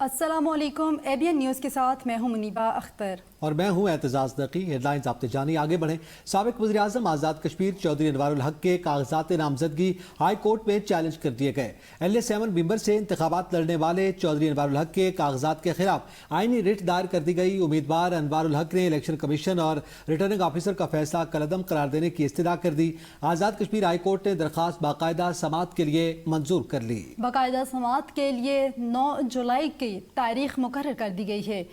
अस्सलामुअलैकुम, ABN news के साथ मैं हूं मुनीबा अख्तर और मैं हूं एतजाज नकी। हेडलाइंस आपते जानी आगे बढ़ें। साबिक वज़ीर-ए-आज़म आज़ाद कश्मीर चौधरी अनवारुल हक के कागजात नामजदगी हाई कोर्ट में चैलेंज कर दिए गए। LA7 मेंबर से इंतखाबात लड़ने वाले चौधरी अनवारुल हक के कागजात के खिलाफ आईनी रिट दायर कर दी गई। उम्मीदवार अनवारुल हक ने इलेक्शन कमीशन और रिटर्निंग ऑफिसर का फैसला कलअदम करार देने की इस्तदा कर दी। आज़ाद कश्मीर हाई कोर्ट ने दरख्वास्त बाकायदा समाअत के लिए मंजूर कर ली। बाकायदा समाअत के लिए 9 जुलाई की तारीख मुकर्रर कर दी गई है।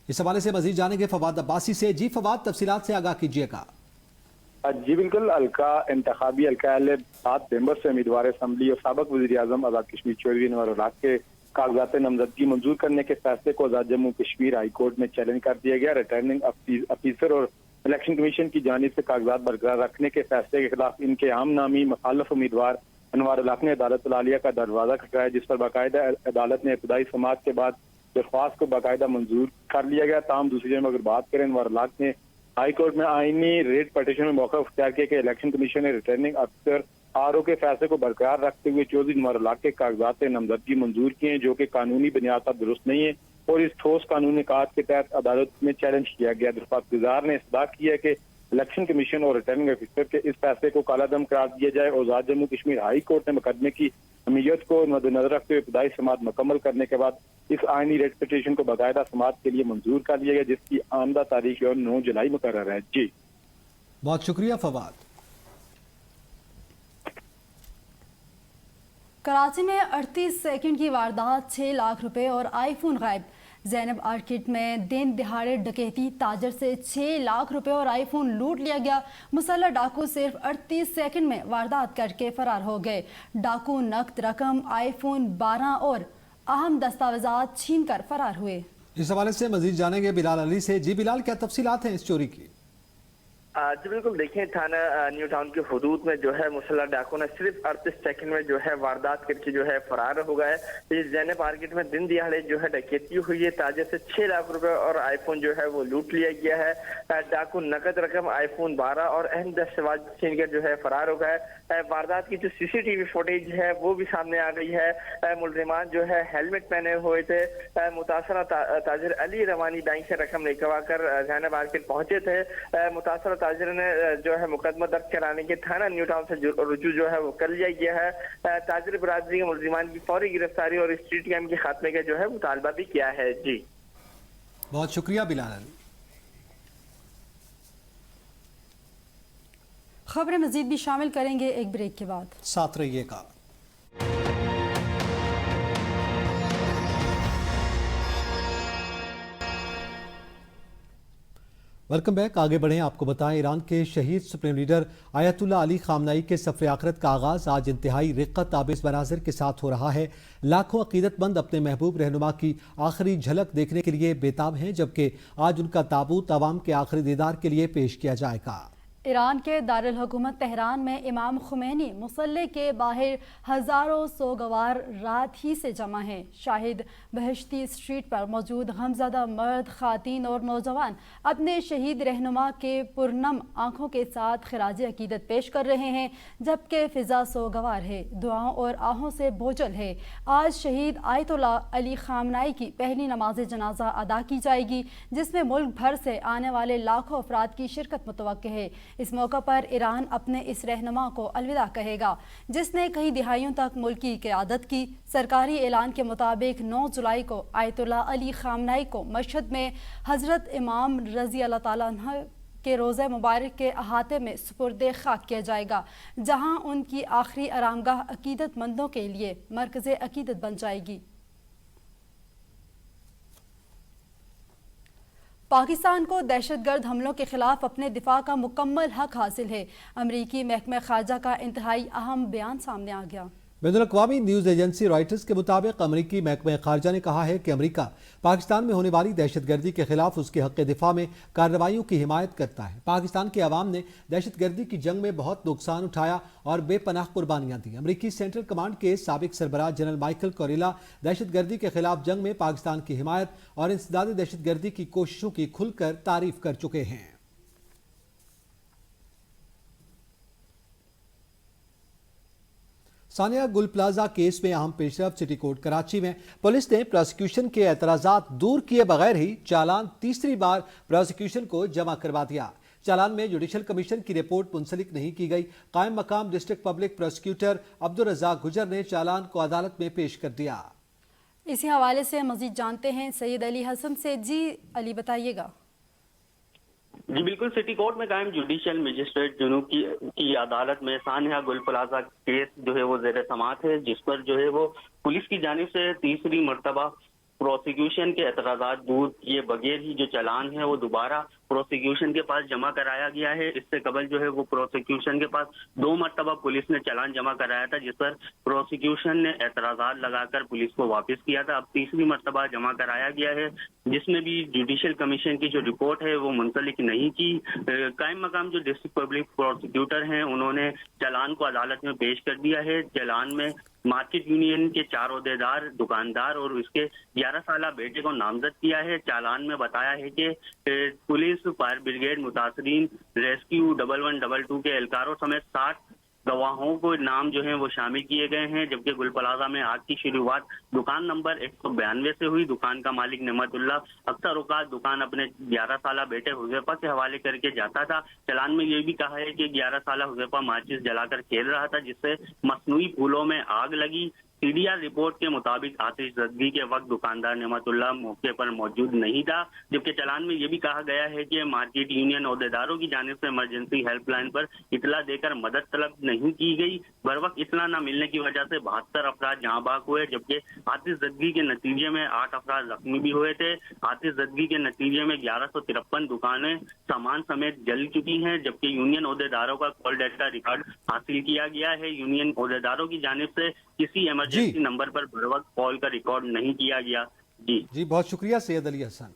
इस हवाले से मजीद जानेंगे फवाद अब्बासी से। जी फवाद, तफसीलात से आगाह कीजिएगा। जी बिल्कुल, हल्का इंतखाबी हल्का 7 मेंबर से उम्मीदवार असम्बली और साबिक वज़ीर-ए-आज़म आज़ाद कश्मीर चौधरी अनवारुल हक के कागजात नामजदगी मंजूर करने के फैसले को आज़ाद जम्मू कश्मीर हाई कोर्ट में चैलेंज कर दिया गया। रिटर्निंग ऑफिसर और इलेक्शन कमीशन की जानिब से कागजात बरकरार रखने के फैसले के खिलाफ इनके आम नामी मुखालिफ उम्मीदवार अनवारुल हक ने अदालत आलिया का दरवाजा खटकाया, जिस पर बाकायदा अदालत ने इब्तदाई समाअत के बाद दरख्वास्त को बाकायदा मंजूर कर लिया गया। ताहम दूसरी जगह अगर बात करें, अनवारुल हक ने हाई कोर्ट में आईनी रेट पटिशन में मौका अख्तियार किया कि इलेक्शन कमीशन ने रिटर्निंग अफसर RO के फैसले को बरकरार रखते हुए चौधरी अनवारुल हक के कागजात नामजदगी मंजूर किए हैं, जो कि कानूनी बुनियाद पर दुरुस्त नहीं है और इस ठोस कानूनी कायद के तहत अदालत में चैलेंज किया गया। दरख्वास्त गुजार ने इस्तदा किया कि इलेक्शन कमीशन और रिटर्निंग ऑफिसर के इस फैसले को कालादम करार दिया जाए और आज़ाद जम्मू कश्मीर हाई कोर्ट ने मुकदमे की अहमियत को मद्देनजर रखते हुए इब्तदाई समाअत मुकम्मल करने के बाद इस आईनी रेट पिटीशन को बाकायदा समाअत के लिए मंजूर कर लिया गया, जिसकी आमदा तारीख 9 जुलाई मुकर्रर है। जी बहुत शुक्रिया फवाद। कराची में 38 सेकंड की वारदात, 6 लाख रुपए और आईफोन गायब। ज़ैनब आर्किड में दिन दिहाड़े डकैती, ताजर से 6 लाख रुपए और आईफोन लूट लिया गया। मुसल्लह डाकू सिर्फ 38 सेकंड में वारदात करके फरार हो गए। डाकू नकद रकम, आईफोन 12 और अहम दस्तावेजात छीन कर फरार हुए। इस हवाले से मजीद जानेंगे बिलाल अली से। जी बिलाल, क्या तफसीलात हैं इस चोरी की? जी बिल्कुल, देखिए थाना न्यू टाउन के हुदूद में जो है मुसल्लह डाकू ने सिर्फ 38 सेकंड में जो है वारदात करके जो है फरार हो गए। इस ज़ैनब मार्केट में दिन दिहाड़े जो है डकैती हुई है, ताजे से 6 लाख रुपए और आईफोन जो है वो लूट लिया गया है। डाकू नकद रकम, आईफोन 12 और अहम दस्तावेज छीन कर जो है फरार हो गए। वारदात की जो CCTV फुटेज है वो भी सामने आ गई है। मुलजिमान जो है हेलमेट पहने हुए थे। मुतासरा ताजिर अली रवानी बैंक से रकम निकलवा कर ज़ैनब मार्केट पहुंचे थे। मुतासरा ताजिर ने जो है मुकदमा दर्ज कराने के थाना न्यू टाउन से रुजू जो है वो कर लिया गया है। ताजिर बरादरी के मुलजिमान की फौरी गिरफ्तारी और स्ट्रीट गेम के खात्मे का जो है मुतालबा भी किया है। जी बहुत शुक्रिया बिलाल अली। खबरें मजीद भी शामिल करेंगे एक ब्रेक के बाद, साथ रहिएगा। Welcome back. आगे बढ़ें, आपको बताएं ईरान के शहीद सुप्रीम लीडर आयतुल्लाह अली खामनाई के सफ़र आखिरत का आगाज़ आज इंतहाई रिक्कत आबिज़ मनाज़िर के साथ हो रहा है। लाखों अक़ीदतमंद अपने महबूब रहनुमा की आखिरी झलक देखने के लिए बेताब हैं, जबकि आज उनका ताबूत अवाम के आखिरी दीदार के लिए पेश किया जाएगा। ईरान के दारुल हुकूमत तेहरान में इमाम खुमैनी मुसल्ले के बाहर हज़ारों सोगवार रात ही से जमा हैं। शाहिद बहश्ती स्ट्रीट पर मौजूद गमज़दा मर्द, ख़ातीन और नौजवान अपने शहीद रहनुमा के पुरनम आँखों के साथ खिराज अकीदत पेश कर रहे हैं, जबकि फ़िज़ा सोगवार है, दुआओं और आहों से बोझल है। आज शहीद आयतुल्लाह अली खामनाई की पहली नमाज जनाजा अदा की जाएगी, जिसमें मुल्क भर से आने वाले लाखों अफराद की शिरकत मुतवक्के है। इस मौका पर ईरान अपने इस रहनुमा को अलविदा कहेगा, जिसने कई दिहाइयों तक मुल्क की क़यादत की। सरकारी ऐलान के मुताबिक 9 जुलाई को आयतुल्लाह अली खामनाई को मशहद में हज़रत इमाम रज़ी अल्लाह ताला अन्हु के रोज़ा मुबारक के अहाते में सुपुर्दे खाक किया जाएगा, जहाँ उनकी आखिरी आरामगाह अकीदतमंदों के लिए मरकज़ अकीदत बन जाएगी। पाकिस्तान को दहशतगर्द हमलों के खिलाफ अपने दिफा का मुकम्मल हक हासिल है। अमरीकी महकमा खारजा का इंतहाई अहम बयान सामने आ गया। बैनुल-अक़वामी न्यूज़ एजेंसी रॉयटर्स के मुताबिक अमरीकी महकमा खारजा ने कहा है कि अमरीका पाकिस्तान में होने वाली दहशतगर्दी के खिलाफ उसके हक़ दिफा में कार्रवाइयों की हिमायत करता है। पाकिस्तान के अवाम ने दहशतगर्दी की जंग में बहुत नुकसान उठाया और बेपनाह कुर्बानियाँ दी। अमरीकी सेंट्रल कमांड के साबिक सरबराह जनरल माइकल कोरेला दहशतगर्दी के खिलाफ जंग में पाकिस्तान की हिमायत और इंसदाद दहशतगर्दी की कोशिशों की खुलकर तारीफ कर चुके हैं। सानिया गुल प्लाजा केस में अहम पेशरफ सिटी कोर्ट कराची में पुलिस ने प्रोसिक्यूशन के एतराजात दूर किए बगैर ही चालान तीसरी बार प्रोसिक्यूशन को जमा करवा दिया। चालान में जुडिशल कमीशन की रिपोर्ट मुंसलिक नहीं की गई। कायम मकाम district public prosecutor Abdul Razzaq Gujar ने चालान को अदालत में पेश कर दिया। इसी हवाले से मजीद जानते हैं सैयद अली हसन से। जी अली, बताइएगा। जी बिल्कुल, सिटी कोर्ट में कायम जुडिशियल मजिस्ट्रेट जुनूब की अदालत में सानिया गुल प्लाजा केस जो है वो ज़ेर समाअत है, जिस पर जो है वो पुलिस की जानिब से तीसरी मरतबा प्रोसिक्यूशन के एतराज़ात दूर किए बगैर ही जो चालान है वो दोबारा प्रोसिक्यूशन के पास जमा कराया गया है। इससे कबल जो है वो प्रोसिक्यूशन के पास 2 मरतबा पुलिस ने चालान जमा कराया था, जिस पर प्रोसिक्यूशन ने एतराज़ात लगाकर पुलिस को वापस किया था। अब तीसरी मरतबा जमा कराया गया है, जिसमें भी जुडिशियल कमीशन की जो रिपोर्ट है वो मुंसलिक नहीं की। कायम मकाम जो डिस्ट्रिक्ट पब्लिक प्रोसिक्यूटर हैं उन्होंने चालान को अदालत में पेश कर दिया है। चालान में मार्केट यूनियन के 4 ओहदेदार, दुकानदार और उसके 11 साला बेटे को नामजद किया है। चालान में बताया है कि पुलिस, फायर ब्रिगेड, मुतासरीन, रेस्क्यू 1112 के एहलकारों समेत 60 गवाहों को नाम जो है वो शामिल किए गए हैं। जबकि गुल प्लाजा में आग की शुरुआत दुकान नंबर 192 से हुई। दुकान का मालिक नेमतुल्ला अक्सर औकात दुकान अपने 11 साला बेटे हुज़ैफा के हवाले करके जाता था। चालान में ये भी कहा है कि 11 साला हुज़ैफा माचिस जलाकर खेल रहा था, जिससे मसनूई फूलों में आग लगी। सीडीआर रिपोर्ट के मुताबिक आतिशज़दगी के वक्त दुकानदार नेमतुल्ला मौके पर मौजूद नहीं था। जबकि चालान में यह भी कहा गया है कि मार्केट यूनियन ओहदेदारों की जानिब से इमरजेंसी हेल्पलाइन पर इतला देकर मदद तलब नहीं की गई। बर वक्त इतला न मिलने की वजह से 72 अफराद जहाँ बाग हुए, जबकि आतिशज़दगी के नतीजे में 8 अफराद जख्मी भी हुए थे। आतिशज़दगी के नतीजे में 1153 दुकानें सामान समेत जल चुकी हैं। जबकि यूनियन ओहदेदारों का कॉल डेटा रिकॉर्ड हासिल किया गया है। यूनियन ओहदेदारों की जानिब से किसी इमरजेंसी नंबर पर बर वक्त कॉल का रिकॉर्ड नहीं किया गया। जी बहुत शुक्रिया सैयद अली हसन।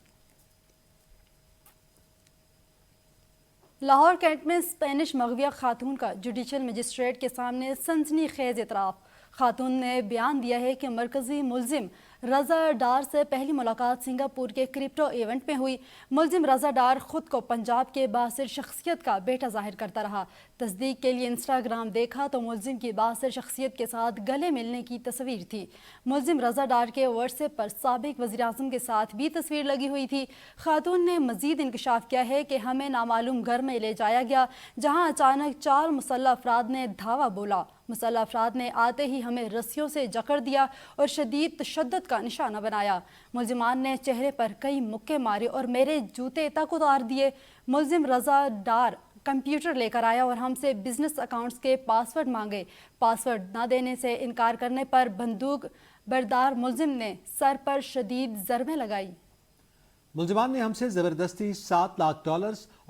लाहौर कैंट में स्पेनिश मगविया खातून का जुडिशियल मजिस्ट्रेट के सामने सनसनीखेज इतराफ। खातून ने बयान दिया है कि मरकजी मुलजिम रज़ा डार से पहली मुलाकात सिंगापुर के क्रिप्टो इवेंट में हुई। मुलजिम रज़ा डार खुद को पंजाब के बासिर शख्सियत का बेटा जाहिर करता रहा। तस्दीक के लिए इंस्टाग्राम देखा तो मुलजिम की बासिर शख्सियत के साथ गले मिलने की तस्वीर थी। मुलजिम रज़ा डार के व्हाट्सएप पर साबिक वज़ीर आज़म के साथ भी तस्वीर लगी हुई थी। खातून ने मज़ीद इंकशाफ किया है कि हमें नामालूम घर में ले जाया गया, जहाँ अचानक 4 मुसल्लह अफराद ने धावा बोला। मुसल्लह अफराद ने आते ही हमें रस्सियों से जकड़ दिया और शदीद तशद्दुद का निशाना बनाया। मुलजिमान ने चेहरे पर कई मुक्के मारे और मेरे जूते तक उतार दिए। मुलजिम रज़ा डार कंप्यूटर लेकर आया और हमसे बिजनेस अकाउंट्स के पासवर्ड मांगे। पासवर्ड न देने से इनकार करने पर बंदूक बरदार मुलजिम ने सर पर शदीद ज़रबें लगाई। मुलजिमान ने हमसे ज़बरदस्ती $7 लाख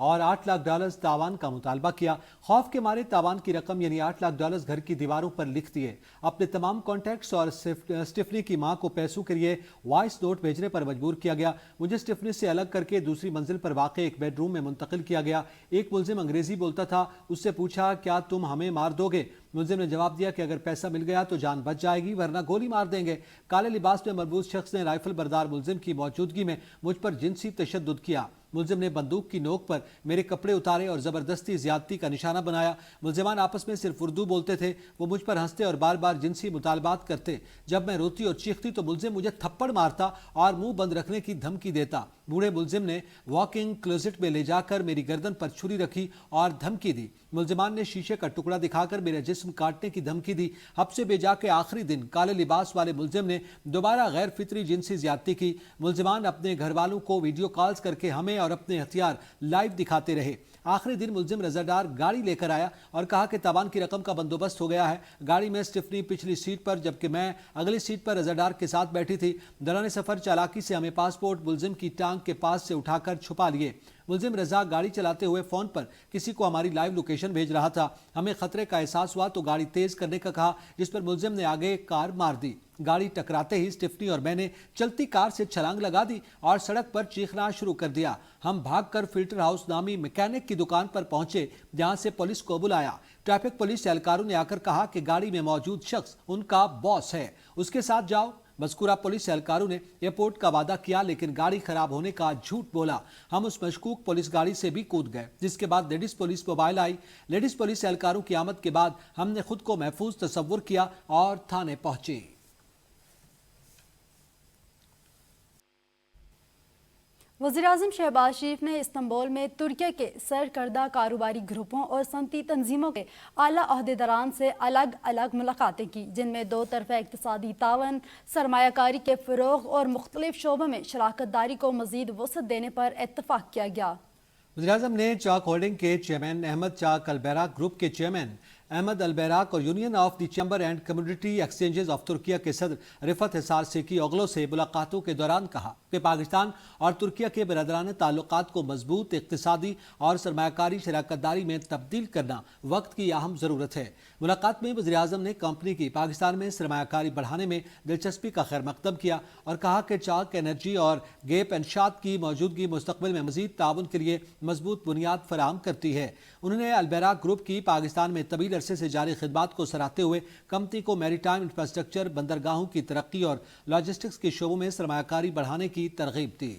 और $8 लाख तावान का मुतालबा किया। खौफ के मारे तावान की रकम यानी $8 लाख घर की दीवारों पर लिख दिए। अपने तमाम कॉन्टैक्ट्स और स्टिफनी की मां को पैसों के लिए वॉइस नोट भेजने पर मजबूर किया गया। मुझे स्टिफनी से अलग करके दूसरी मंजिल पर वाक़े एक बेडरूम में मुंतकिल किया गया। एक मुलजिम अंग्रेजी बोलता था, उससे पूछा क्या तुम हमें मार दोगे? मुलजिम ने जवाब दिया कि अगर पैसा मिल गया तो जान बच जाएगी, वरना गोली मार देंगे। काले लिबास में मरबूत शख्स ने राइफल बरदार मुलजिम की मौजूदगी में मुझ पर जिनसी तशद्दुद किया। मुलजिम ने बंदूक की नोक पर मेरे कपड़े उतारे और ज़बरदस्ती ज़्यादती का निशाना बनाया। मुलजिमान आपस में सिर्फ उर्दू बोलते थे। वो मुझ पर हंसते और बार बार जिनसी मुतालबात करते। जब मैं रोती और चीखती तो मुलजिम मुझे थप्पड़ मारता और मुंह बंद रखने की धमकी देता। बूढ़े मुलजिम ने वॉकिंग क्लोजेट में ले जाकर मेरी गर्दन पर छुरी रखी और धमकी दी। मुलजिमान ने शीशे का टुकड़ा दिखाकर मेरा जिस्म काटने की धमकी दी। हब से बेजा के आखिरी दिन काले लिबास वाले मुलजिम ने दोबारा गैर फितरी जिनसी ज्यादती की। मुलजिमान अपने घर वालों को वीडियो कॉल्स करके हमें और अपने हथियार लाइव दिखाते रहे। आखिरी दिन मुलजिम रज़ादार गाड़ी लेकर आया और कहा कि तावान की रकम का बंदोबस्त हो गया है। गाड़ी में स्टिफनी पिछली सीट पर जबकि मैं अगली सीट पर रज़ादार के साथ बैठी थी। दौरान सफर चालाकी से हमें पासपोर्ट मुलजिम की टांग के पास से उठाकर छुपा लिए। मुलजिम रज़ा गाड़ी चलाते हुए फोन पर किसी को हमारी लाइव लोकेशन भेज रहा था। हमें खतरे का एहसास हुआ तो गाड़ी तेज करने का कहा, जिस पर मुलजिम ने आगे कार मार दी। गाड़ी टकराते ही स्टिफनी और मैंने चलती कार से छलांग लगा दी और सड़क पर चीखना शुरू कर दिया। हम भागकर फिल्टर हाउस नामी मैकेनिक की दुकान पर पहुंचे, जहां से पुलिस को बुलाया। ट्रैफिक पुलिस एहलकारों ने आकर कहा कि गाड़ी में मौजूद शख्स उनका बॉस है, उसके साथ जाओ। मज़कूरा पुलिस एहलकारों ने एयरपोर्ट का वादा किया लेकिन गाड़ी खराब होने का झूठ बोला। हम उस मशकूक पुलिस गाड़ी से भी कूद गए, जिसके बाद लेडीज पुलिस मोबाइल आई। लेडीज पुलिस एहलकारों की आमद के बाद हमने खुद को महफूज तस्वुर किया और थाने पहुंचे। वज़ीर-ए-आज़म शहबाज शरीफ ने इस्तांबुल में तुर्की के सरकर्दा कारोबारी ग्रुपों और सनती तंजीमों के आला अहदेदारान से अलग अलग मुलाकातें की, जिनमें दो तरफ़ा इक़्तिसादी तावन, सरमायाकारी के फ़रोग़ और मुख्तलिफ शोबों में शराकत दारी को मज़ीद वसअत देने पर इत्तफ़ाक़ किया गया। वज़ीर-ए-आज़म ने चाक होल्डिंग के चेयरमैन अहमद चाक अलबैराक, ग्रुप के चेयरमैन अहमद अलबैराक और union of the chamber and community exchanges of Türkiye के सदर रिफत हिसार सेकी ओगलो से मुलाकातों के दौरान कहा कि पाकिस्तान और तुर्किया के बरदराना ताल्लुकात को मजबूत इक़्तिसादी और सरमायाकारी शराकत दारी में तब्दील करना वक्त की अहम ज़रूरत है। मुलाकात में वज़ीर-ए-आज़म ने कंपनी की पाकिस्तान में सरमायाकारी बढ़ाने में दिलचस्पी का खैर मकदम किया और कहा कि चाक एनर्जी और गेप इंशात की मौजूदगी मुस्तक़बिल में मज़ीद ताउन के लिए मजबूत बुनियाद फराहम करती है। उन्होंने अलबैराक ग्रुप की पाकिस्तान में तवील अरसे से जारी खिदमात को सराहते हुए कंपनी को मैरीटाइम इंफ्रास्ट्रक्चर, बंदरगाहों की तरक्की और लॉजिस्टिक्स के शोबों में सरमायाकारी बढ़ाने की तरगीब दी।